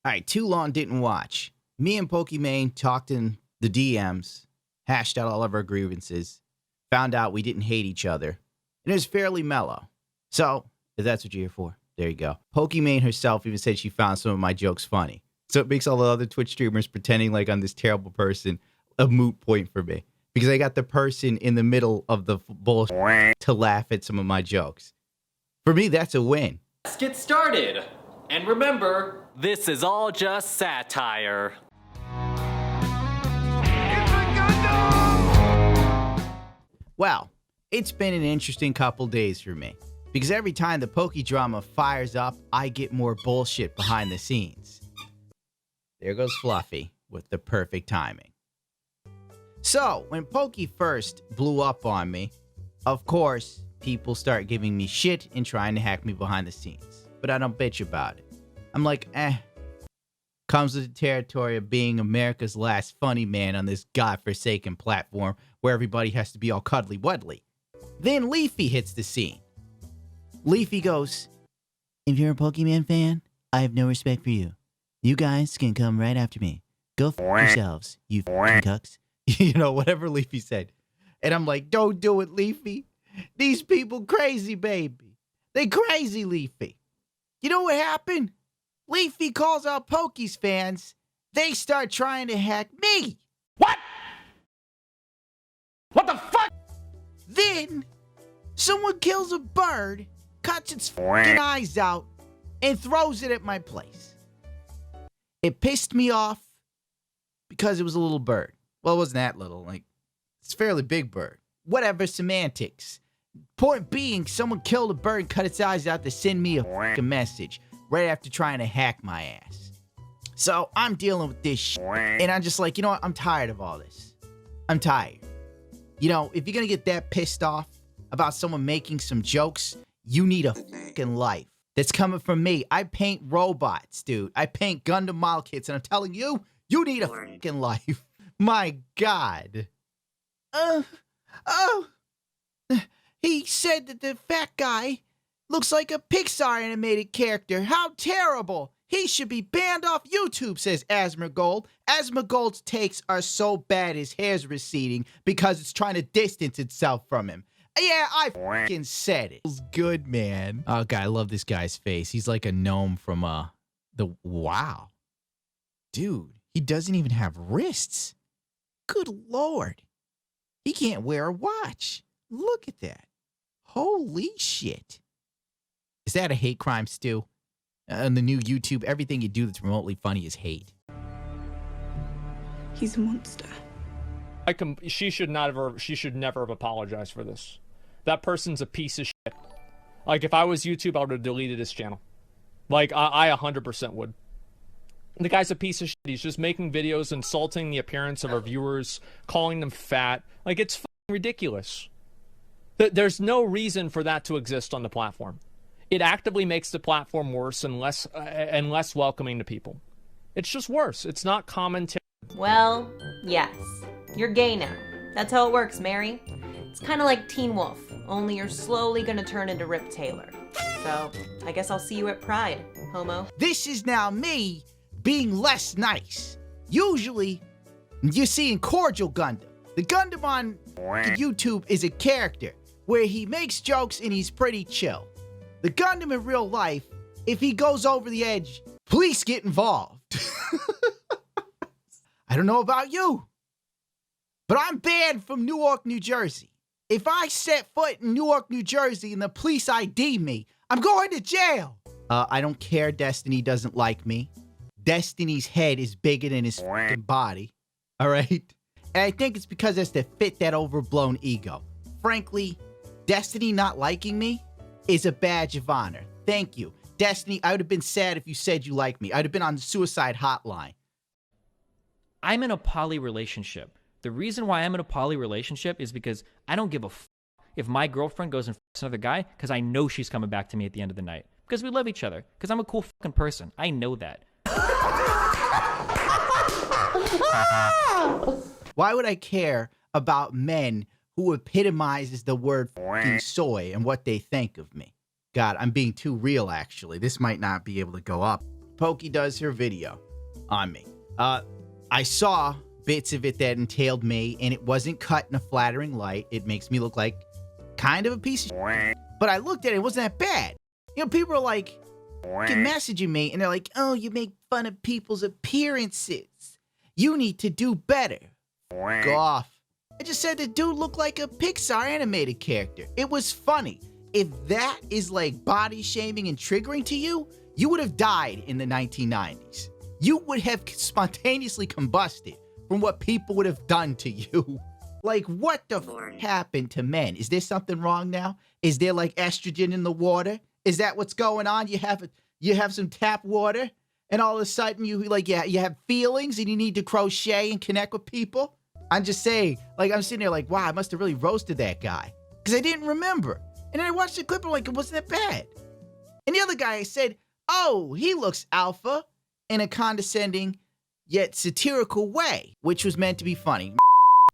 All right, too long didn't watch. Me and Pokimane talked in the DMs, hashed out all of our grievances, found out we didn't hate each other, and it was fairly mellow. So, if that's what you're here for, there you go. Pokimane herself even said she found some of my jokes funny. So it makes all the other Twitch streamers pretending like I'm this terrible person a moot point for me. Because I got the person in the middle of the bullshit to laugh at some of my jokes. For me, that's a win. Let's get started. And remember, this is all just satire. Well, it's been an interesting couple days for me. Because every time the Poki drama fires up, I get more bullshit behind the scenes. There goes Fluffy with the perfect timing. So, when Poki first blew up on me, of course, people start giving me shit and trying to hack me behind the scenes. But I don't bitch about it. I'm like, comes with the territory of being America's last funny man on this godforsaken platform where everybody has to be all cuddly-wuddly. Then Leafy hits the scene. Leafy goes, if you're a Pokimane fan, I have no respect for you. You guys can come right after me. Go f*** yourselves, you f***ing cucks. You know, whatever Leafy said. And I'm like, don't do it, Leafy. These people crazy, baby. They crazy, Leafy. You know what happened? Leafy calls out Poki's fans. They start trying to hack me. What? What the fuck? Then, someone kills a bird, cuts its fucking eyes out, and throws it at my place. It pissed me off because it was a little bird. Well, it wasn't that little. Like, it's a fairly big bird. Whatever, semantics. Point being, someone killed a bird, cut its eyes out to send me a fucking message right after trying to hack my ass. So, I'm dealing with this shit, and I'm just like, you know what? I'm tired of all this. I'm tired. You know, if you're gonna get that pissed off about someone making some jokes, you need a fucking life. That's coming from me. I paint robots, dude. I paint Gundam model kits, and I'm telling you, you need a fucking life. My God. He said that the fat guy looks like a Pixar animated character. How terrible. He should be banned off YouTube, says Asmongold. Asmongold's takes are so bad his hair's receding because it's trying to distance itself from him. Yeah, I fucking said it. It was good, man. Oh, God, I love this guy's face. He's like a gnome from, wow. Dude, he doesn't even have wrists. Good Lord. He can't wear a watch. Look at that. Holy shit. Is that a hate crime, Stu? On the new YouTube, everything you do that's remotely funny is hate. He's a monster. She should never have apologized for this. That person's a piece of shit. Like, if I was YouTube, I would have deleted his channel. Like, I 100% would. The guy's a piece of shit. He's just making videos insulting the appearance of our viewers, calling them fat. Like, it's fucking ridiculous. There's no reason for that to exist on the platform. It actively makes the platform worse and less welcoming to people. It's just worse. It's not commentary. Well, yes. You're gay now. That's how it works, Mary. It's kind of like Teen Wolf, only you're slowly gonna turn into Rip Taylor. So, I guess I'll see you at Pride, homo. This is now me being less nice. Usually, you're seeing Cordial Gundam. The Gundam on YouTube is a character where he makes jokes and he's pretty chill. The Gundam in real life, if he goes over the edge, police get involved. I don't know about you, but I'm banned from Newark, New Jersey. If I set foot in Newark, New Jersey and the police ID me, I'm going to jail. I don't care Destiny doesn't like me. Destiny's head is bigger than his fucking body. All right? And I think it's because it's to fit that overblown ego. Frankly, Destiny not liking me is a badge of honor. Thank you. Destiny, I would have been sad if you said you liked me. I would have been on the suicide hotline. I'm in a poly relationship. The reason why I'm in a poly relationship is because I don't give a f if my girlfriend goes and f***s another guy, because I know she's coming back to me at the end of the night. Because we love each other. Because I'm a cool fucking person. I know that. Why would I care about men who epitomizes the word fucking soy and what they think of me? God, I'm being too real, actually. This might not be able to go up. Poki does her video on me. I saw bits of it that entailed me, and it wasn't cut in a flattering light. It makes me look like kind of a piece of shit. But I looked at it, it wasn't that bad. You know, people are like, messaging me, and they're like, oh, you make fun of people's appearances. You need to do better. Go off. I just said the dude looked like a Pixar animated character. It was funny. If that is like body shaming and triggering to you, you would have died in the 1990s. You would have spontaneously combusted from what people would have done to you. Like, what the f happened to men? Is there something wrong now? Is there like estrogen in the water? Is that what's going on? You have some tap water, and all of a sudden you have feelings and you need to crochet and connect with people? I'm just saying, like, I'm sitting there like, wow, I must have really roasted that guy because I didn't remember. And then I watched the clip and like, it wasn't that bad. And the other guy said, oh, he looks alpha in a condescending yet satirical way, which was meant to be funny.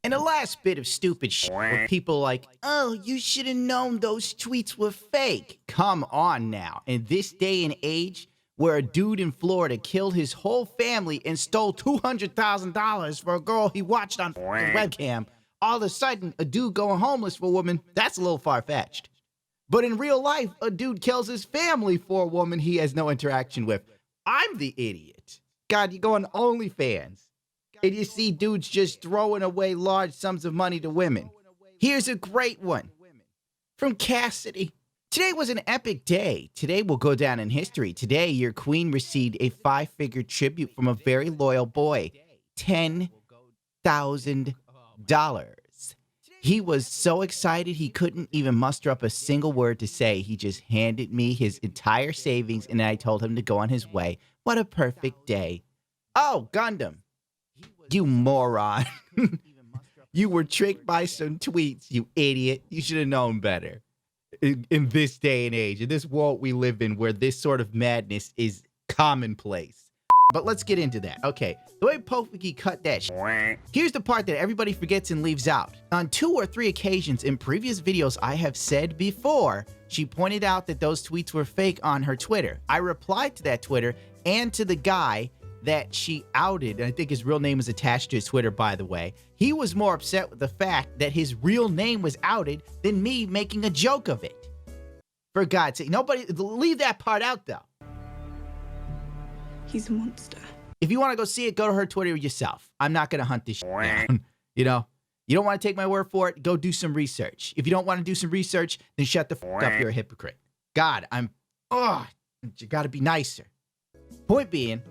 And the last bit of stupid shit where people like, oh, you should have known those tweets were fake. Come on now. In this day and age where a dude in Florida killed his whole family and stole $200,000 for a girl he watched on the webcam, all of a sudden a dude going homeless for a woman, that's a little far-fetched. But in real life, a dude kills his family for a woman he has no interaction with. I'm the idiot. God, you go on OnlyFans and you see dudes just throwing away large sums of money to women. Here's a great one from Cassidy. Today was an epic day. Today will go down in history. Today, your queen received a 5-figure tribute from a very loyal boy. $10,000. He was so excited he couldn't even muster up a single word to say. He just handed me his entire savings and I told him to go on his way. What a perfect day. Oh, Gundam. You moron. You were tricked by some tweets, you idiot. You should have known better. In this day and age, in this world we live in where this sort of madness is commonplace. But let's get into that. Okay, the way Poki cut that shit. Here's the part that everybody forgets and leaves out. On 2 or 3 occasions in previous videos I have said before, she pointed out that those tweets were fake on her Twitter. I replied to that Twitter and to the guy that she outed, and I think his real name is attached to his Twitter, by the way. He was more upset with the fact that his real name was outed than me making a joke of it. For God's sake, nobody, leave that part out though. He's a monster. If you want to go see it, go to her Twitter yourself. I'm not going to hunt this shit down. You know, you don't want to take my word for it, go do some research. If you don't want to do some research, then shut the fuck up, you're a hypocrite. God, you got to be nicer. Point being,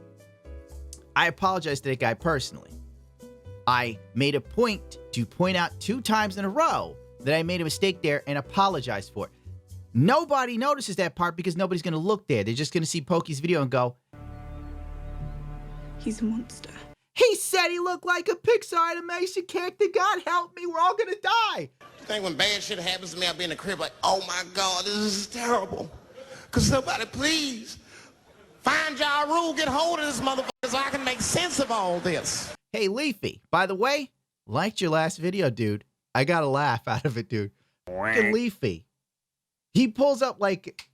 I apologize to that guy personally. I made a point to point out 2 times in a row that I made a mistake there and apologize for it. Nobody notices that part because nobody's going to look there. They're just going to see Poki's video and go, he's a monster. He said he looked like a Pixar animation character. God help me, we're all going to die. I think when bad shit happens to me, I'll be in the crib like, oh my God, this is terrible. Could somebody please find Ja Rule, get hold of this motherfucker so I can make sense of all this. Hey, Leafy, by the way, liked your last video, dude. I got a laugh out of it, dude. Look at Leafy. He pulls up like,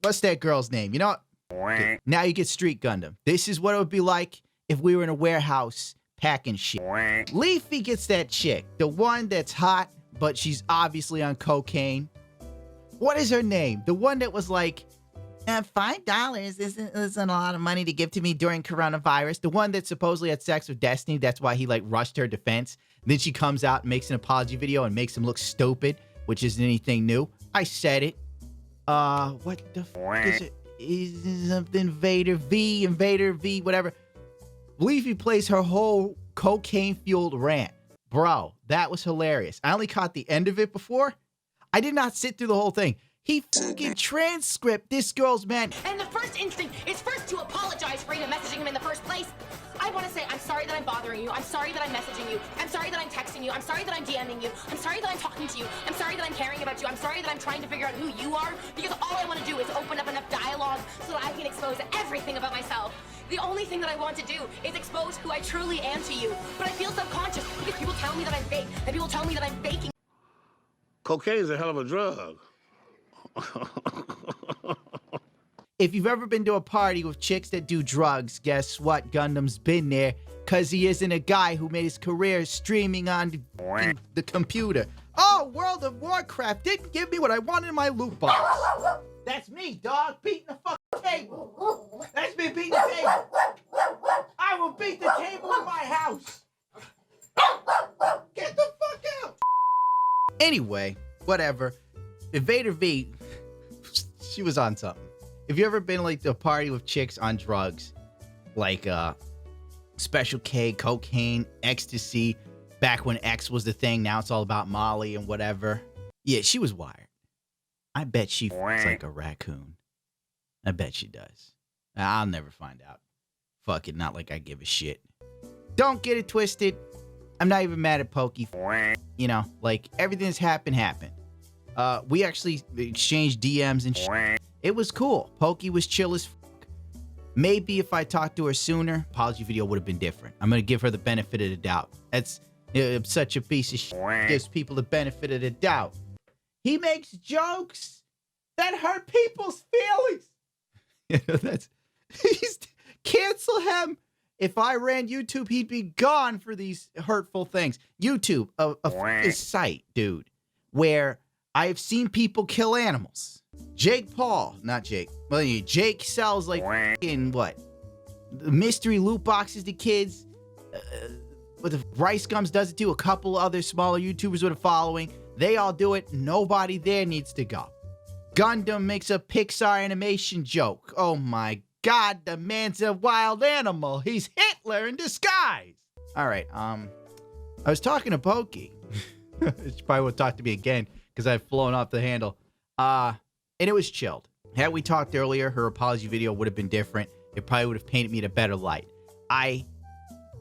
what's that girl's name? You know what? Okay, now you get Street Gundam. This is what it would be like if we were in a warehouse packing shit. Leafy gets that chick, the one that's hot, but she's obviously on cocaine. What is her name? The one that was like, $5 isn't a lot of money to give to me during coronavirus. The one that supposedly had sex with Destiny. That's why he like rushed her defense. And then she comes out and makes an apology video and makes him look stupid, which isn't anything new. I said it. What the fuck is it? Is it something invadervie, whatever. Leafy plays her whole cocaine-fueled rant. Bro, that was hilarious. I only caught the end of it before. I did not sit through the whole thing. He fucking transcript this girl's man. And the first instinct is first to apologize for even messaging him in the first place. I want to say I'm sorry that I'm bothering you. I'm sorry that I'm messaging you. I'm sorry that I'm texting you. I'm sorry that I'm DMing you. I'm sorry that I'm talking to you. I'm sorry that I'm caring about you. I'm sorry that I'm trying to figure out who you are, because all I want to do is open up enough dialogue so that I can expose everything about myself. The only thing that I want to do is expose who I truly am to you. But I feel subconscious because people tell me that I'm fake, and people tell me that I'm faking. Cocaine is a hell of a drug. If you've ever been to a party with chicks that do drugs, guess what? Gundam's been there, because he isn't a guy who made his career streaming on the computer. Oh, World of Warcraft didn't give me what I wanted in my loot box. That's me, dog, beating the fucking table. That's me beating the table. I will beat the table in my house. Get the fuck out. Anyway, whatever. invadervie, she was on something. If you ever been like to a party with chicks on drugs, like Special K, cocaine, ecstasy, back when X was the thing, now it's all about Molly and whatever. Yeah, she was wired. I bet she f***s like a raccoon. I bet she does. I'll never find out. Fuck it, not like I give a shit. Don't get it twisted. I'm not even mad at Poki. You know, like, everything that's happened. We actually exchanged DMs and shit. It was cool. Poki was chill as fuck. Maybe if I talked to her sooner, apology video would have been different. I'm gonna give her the benefit of the doubt. That's such a piece of shit. Gives people the benefit of the doubt. He makes jokes that hurt people's feelings. You know, cancel him. If I ran YouTube, he'd be gone for these hurtful things. YouTube, a site, dude, where I've seen people kill animals. Jake Paul, not Jake. Well, Jake sells like fucking what? Mystery loot boxes to kids. But the Rice Gums does it too. A couple other smaller YouTubers with a following. They all do it. Nobody there needs to go. Gundam makes a Pixar animation joke. Oh my God, the man's a wild animal. He's Hitler in disguise. All right, I was talking to Poki. She probably won't talk to me again because I've flown off the handle. And it was chilled. Had we talked earlier, her apology video would have been different. It probably would have painted me in a better light. I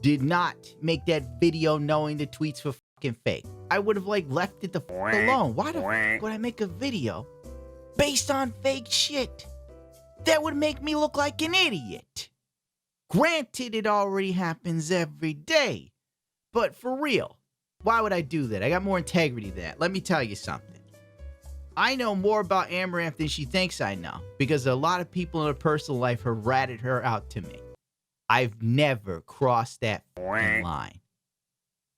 did not make that video knowing the tweets were fucking fake. I would have like left it the fuck alone. Why the fuck would I make a video based on fake shit? That would make me look like an idiot. Granted, it already happens every day. But for real, why would I do that? I got more integrity than that. Let me tell you something. I know more about Amaranth than she thinks I know, because a lot of people in her personal life have ratted her out to me. I've never crossed that line.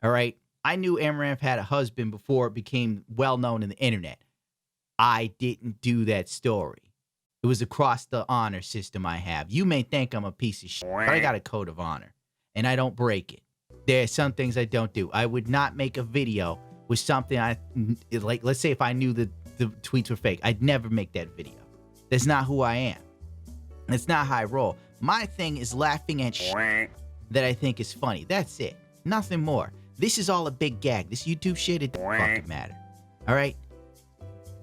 All right? I knew Amaranth had a husband before it became well-known in the internet. I didn't do that story. It was across the honor system I have. You may think I'm a piece of shit, but I got a code of honor, and I don't break it. There are some things I don't do. I would not make a video with something like, let's say if I knew the tweets were fake, I'd never make that video. That's not who I am. That's not how I roll. My thing is laughing at shit that I think is funny. That's it. Nothing more. This is all a big gag. This YouTube shit, it don't fucking matter. All right?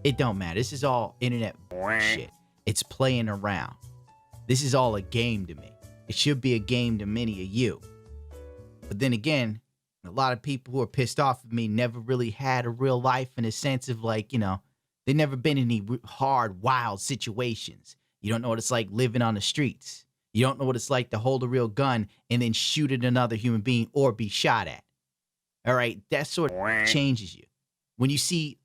It don't matter. This is all internet shit. It's playing around. This is all a game to me. It should be a game to many of you. But then again, a lot of people who are pissed off at me never really had a real life in a sense of like, you know, they've never been in any hard, wild situations. You don't know what it's like living on the streets. You don't know what it's like to hold a real gun and then shoot at another human being or be shot at. All right? That sort of changes you. When you see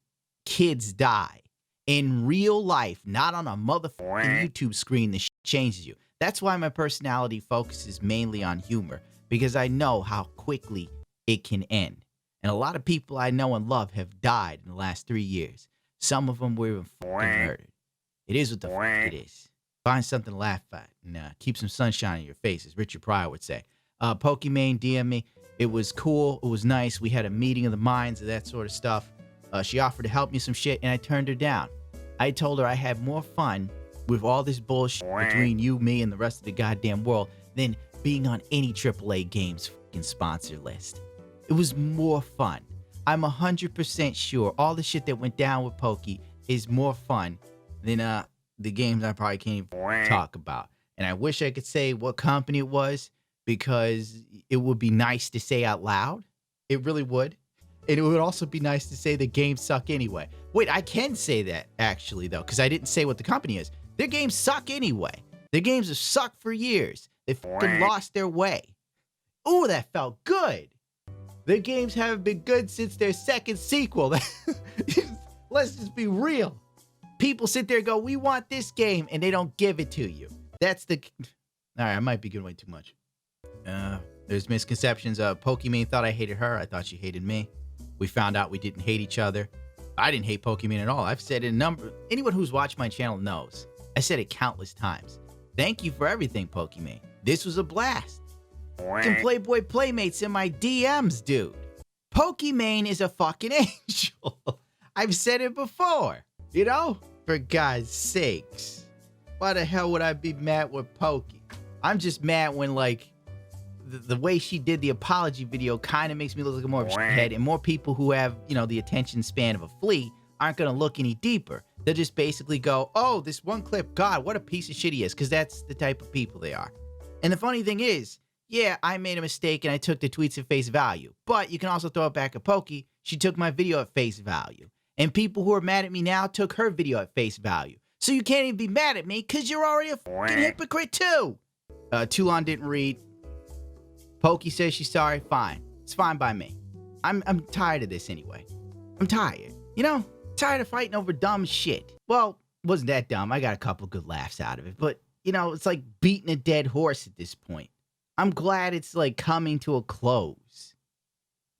kids die in real life, not on a motherfucking YouTube screen, the shit changes you. That's why my personality focuses mainly on humor, because I know how quickly it can end. And a lot of people I know and love have died in the last 3 years. Some of them were even fucking murdered. It is what the fuck it is. Find something to laugh at and keep some sunshine in your face, as Richard Pryor would say. Pokimane DM me. It was cool. It was nice. We had a meeting of the minds of that sort of stuff. She offered to help me some shit, and I turned her down. I told her I had more fun with all this bullshit between you, me, and the rest of the goddamn world than being on any AAA games fucking sponsor list. It was more fun. I'm 100% sure all the shit that went down with Poki is more fun than the games I probably can't even talk about. And I wish I could say what company it was, because it would be nice to say out loud. It really would. And it would also be nice to say the games suck anyway. Wait, I can say that actually though, because I didn't say what the company is. Their games suck anyway. Their games have sucked for years. They fucking lost their way. Ooh, that felt good. Their games haven't been good since their second sequel. Let's just be real. people sit there and go, we want this game, and they don't give it to you. That's the... All right, I might be giving away too much. There's misconceptions. Pokimane thought I hated her. I thought she hated me. We found out we didn't hate each other. I didn't hate Pokimane at all. I've said it a number... Anyone who's watched my channel knows. I said it countless times. Thank you for everything, Pokimane. This was a blast. Fucking Playboy Playmates in my DMs, dude. Pokimane is a fucking angel. I've said it before. You know? For God's sakes. Why the hell would I be mad with Poki? I'm just mad when, like, the way she did the apology video kind of makes me look like more of a shithead, and more people who have, you know, the attention span of a flea aren't going to look any deeper. They'll just basically go, oh, this one clip, God, what a piece of shit he is, because that's the type of people they are. And the funny thing is, yeah, I made a mistake and I took the tweets at face value, but you can also throw it back at Poki. She took my video at face value. And people who are mad at me now took her video at face value. So you can't even be mad at me because you're already a fucking hypocrite too. Toulon didn't read. Poki says she's sorry. Fine. It's fine by me. I'm tired of this anyway. I'm tired. You know, tired of fighting over dumb shit. Well, wasn't that dumb. I got a couple good laughs out of it. But, you know, it's like beating a dead horse at this point. I'm glad it's like coming to a close.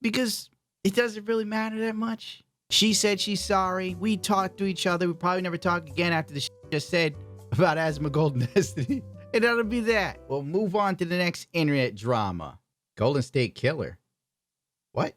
Because it doesn't really matter that much. She said she's sorry. We talked to each other. We probably never talk again after the shit just said about Asthma Golden Destiny. And that'll be that. We'll move on to the next internet drama. Golden State Killer. What?